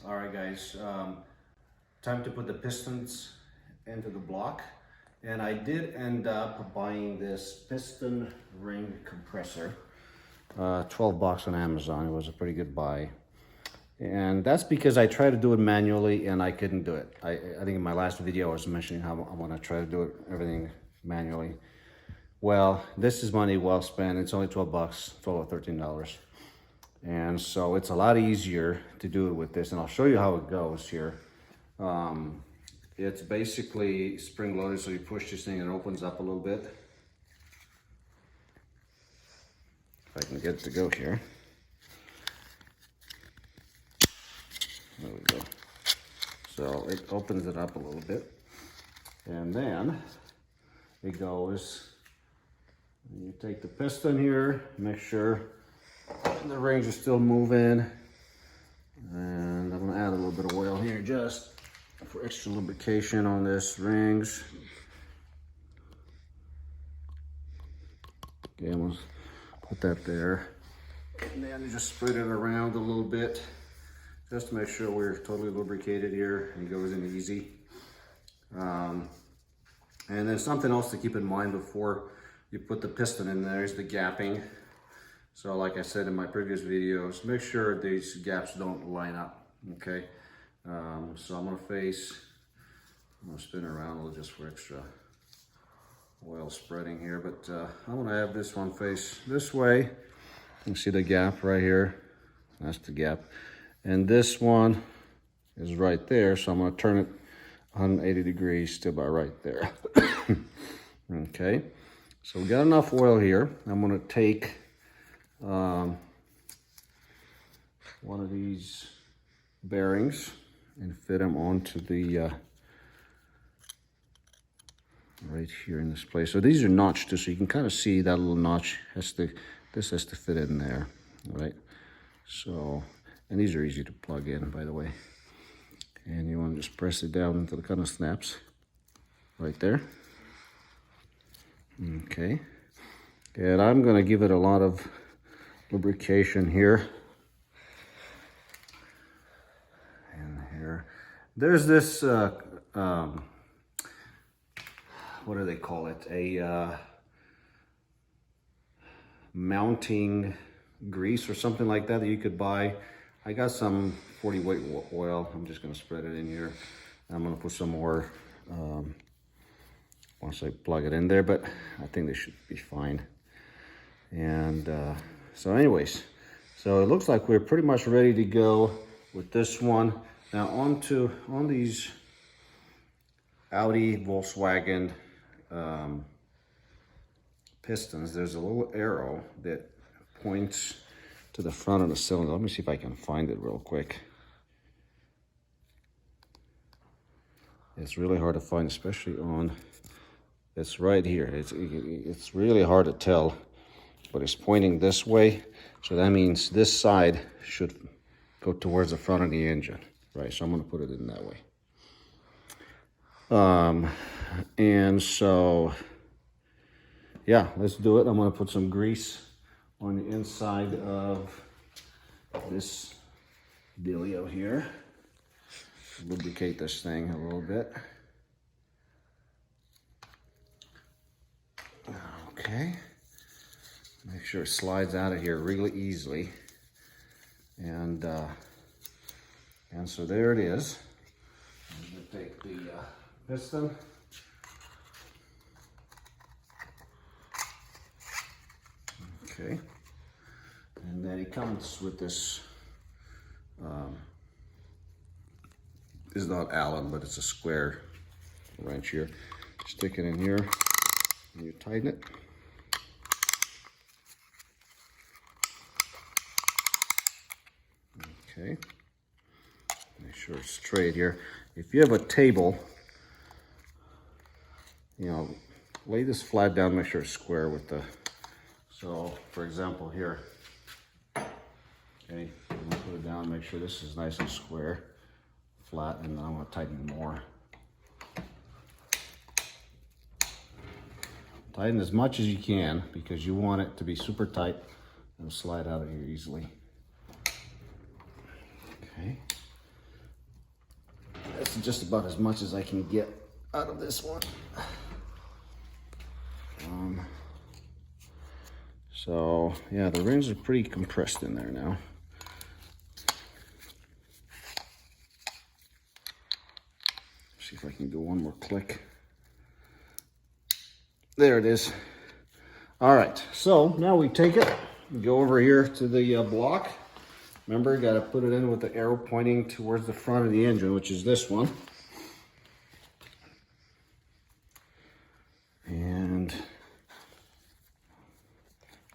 All right, guys, time to put the pistons into the block. And I did end up buying this piston ring compressor. 12 bucks on Amazon. It was a pretty good buy. And that's because I tried to do it manually and I couldn't do it. I think in my last video I was mentioning how I want to try to do it, everything manually. Well, this is money well spent. It's only 12 bucks, 12 or $13. And so it's a lot easier to do it with this. And I'll show you how it goes here. It's basically spring loaded, so you push this thing and it opens up a little bit. If I can get it to go here. There we go. So it opens it up a little bit. And then it goes, you take the piston here, make sure the rings are still moving. And I'm gonna add a little bit of oil here just for extra lubrication on this rings. Okay, I'm gonna put that there. And then you just spread it around a little bit just to make sure we're totally lubricated here and it goes in easy. And then something else to keep in mind before you put the piston in there is the gapping. So like I said in my previous videos, make sure these gaps don't line up, okay? So I'm gonna spin around a little just for extra oil spreading here, but I'm gonna have this one face this way. You can see the gap right here, that's the gap. And this one is right there, so I'm gonna turn it 180 degrees to about right there. Okay, so we got enough oil here. I'm gonna take one of these bearings and fit them onto the right here in this place. So these are notched too, so you can kind of see that little notch this has to fit in there, all right? So, and these are easy to plug in, by the way. And you want to just press it down until it kind of snaps right there. Okay, and I'm going to give it a lot of lubrication here and here. There's this what do they call it, a mounting grease or something like that you could buy. I got some 40 weight oil. I'm just going to spread it in here. I'm going to put some more once I plug it in there, but I think they should be fine. And so anyways, so it looks like we're pretty much ready to go with this one. Now on these Audi Volkswagen pistons, there's a little arrow that points to the front of the cylinder. Let me see if I can find it real quick. It's really hard to find, especially on, it's right here. It's really hard to tell, but it's pointing this way. So that means this side should go towards the front of the engine, right? So I'm gonna put it in that way. And so, yeah, let's do it. I'm gonna put some grease on the inside of this dealio here. Lubricate this thing a little bit. Okay. Make sure it slides out of here really easily. And so there it is. I'm gonna take the piston. Okay, and then it comes with this, it's not Allen, but it's a square wrench here. Stick it in here, and you tighten it. Okay, make sure it's straight here. If you have a table, you know, lay this flat down, make sure it's square with the, so for example here, okay, I'm gonna put it down, make sure this is nice and square, flat, and then I'm gonna tighten more. Tighten as much as you can because you want it to be super tight and slide out of here easily. Okay, just about as much as I can get out of this one. So yeah, the rings are pretty compressed in there now. See if I can do one more click. There it is. All right, so now we take it, go over here to the block. Remember, got to put it in with the arrow pointing towards the front of the engine, which is this one. And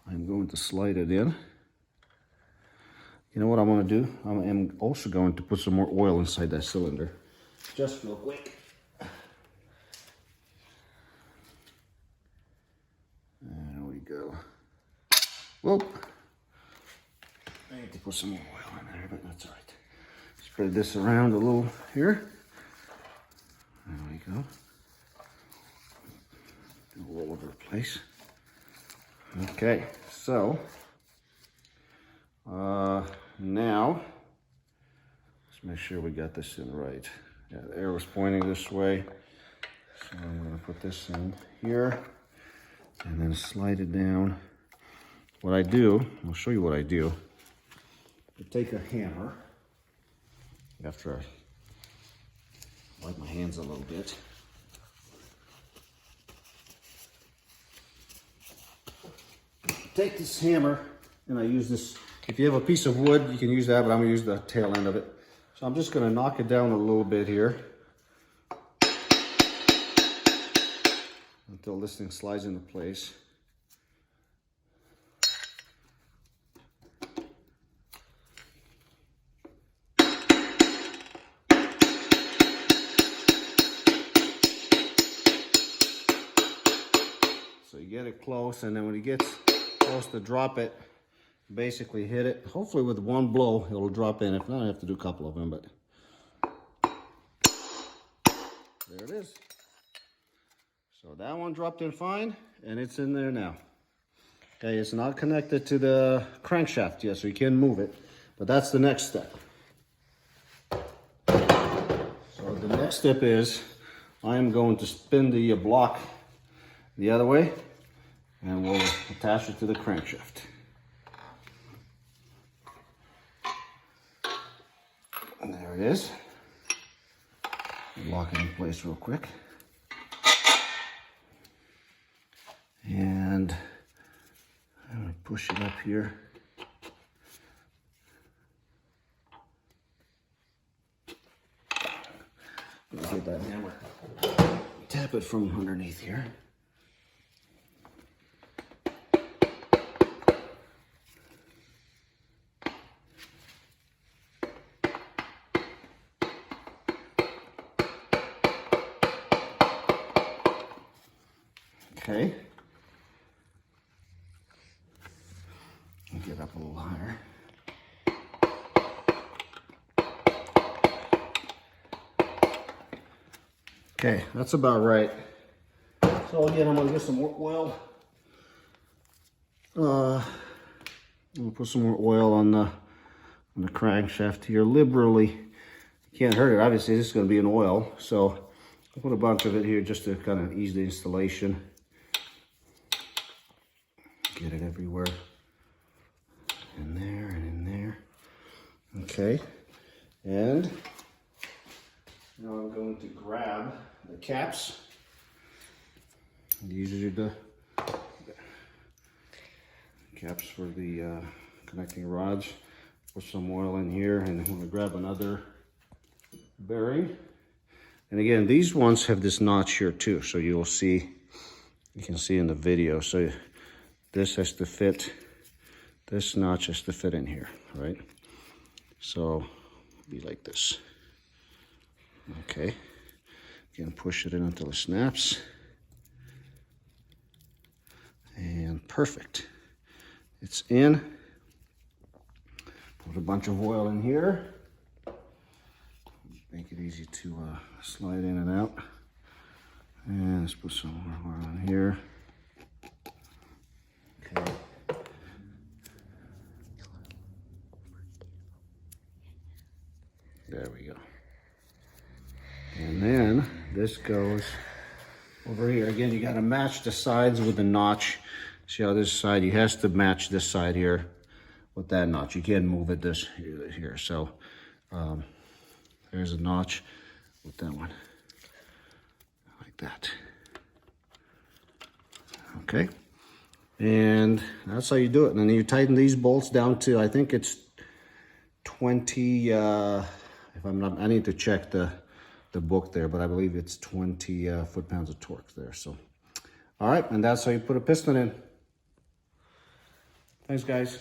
I'm going to slide it in. You know what I'm going to do? I am also going to put some more oil inside that cylinder, just real quick. There we go. Whoop. I need to put some more oil in there, but that's all right. Spread this around a little here. There we go. Do all over the place. Okay, so now let's make sure we got this in right. Yeah, the arrow's pointing this way, so I'm going to put this in here and then slide it down. What I do, I'll show you what I do. I take a hammer after I wipe my hands a little bit. Take this hammer, and I use this. If you have a piece of wood, you can use that, but I'm gonna use the tail end of it. So I'm just gonna knock it down a little bit here until this thing slides into place. So you get it close, and then when it gets close to drop it, basically hit it. Hopefully with one blow it'll drop in. If not, I have to do a couple of them, but there it is. So that one dropped in fine, and it's in there now. Okay, it's not connected to the crankshaft yet, so you can move it, but that's the next step. So the next step is I am going to spin the block the other way, and we'll attach it to the crankshaft. And there it is. Lock it in place real quick. And I'm going to push it up here. Get that hammer. Tap it from underneath here. Okay. Get up a little higher. Okay, that's about right. So again, I'm gonna get some more oil. I'm gonna put some more oil on the crankshaft here liberally. Can't hurt it. Obviously, this is gonna be an oil, so I'll put a bunch of it here just to kind of ease the installation. Get it everywhere. In there and in there. Okay. And now I'm going to grab the caps. These are the caps for the connecting rods. Put some oil in here, and I'm going to grab another bearing. And again, these ones have this notch here too, so you'll see, you can see in the video. So this has to fit, this notch has to fit in here, right? So be like this. Okay. Again, push it in until it snaps. And perfect. It's in. Put a bunch of oil in here. Make it easy to slide in and out. And let's put some more oil in here. Okay. There we go. And then this goes over here. Again, you gotta match the sides with the notch. See how this side, you has to match this side here with that notch. You can't move it this here. So there's a notch with that one, like that. Okay, and that's how you do it. And then you tighten these bolts down to, I think it's 20, if I'm not, I need to check the book there, but I believe it's 20 foot-pounds of torque there. So, all right, and that's how you put a piston in. Thanks, guys.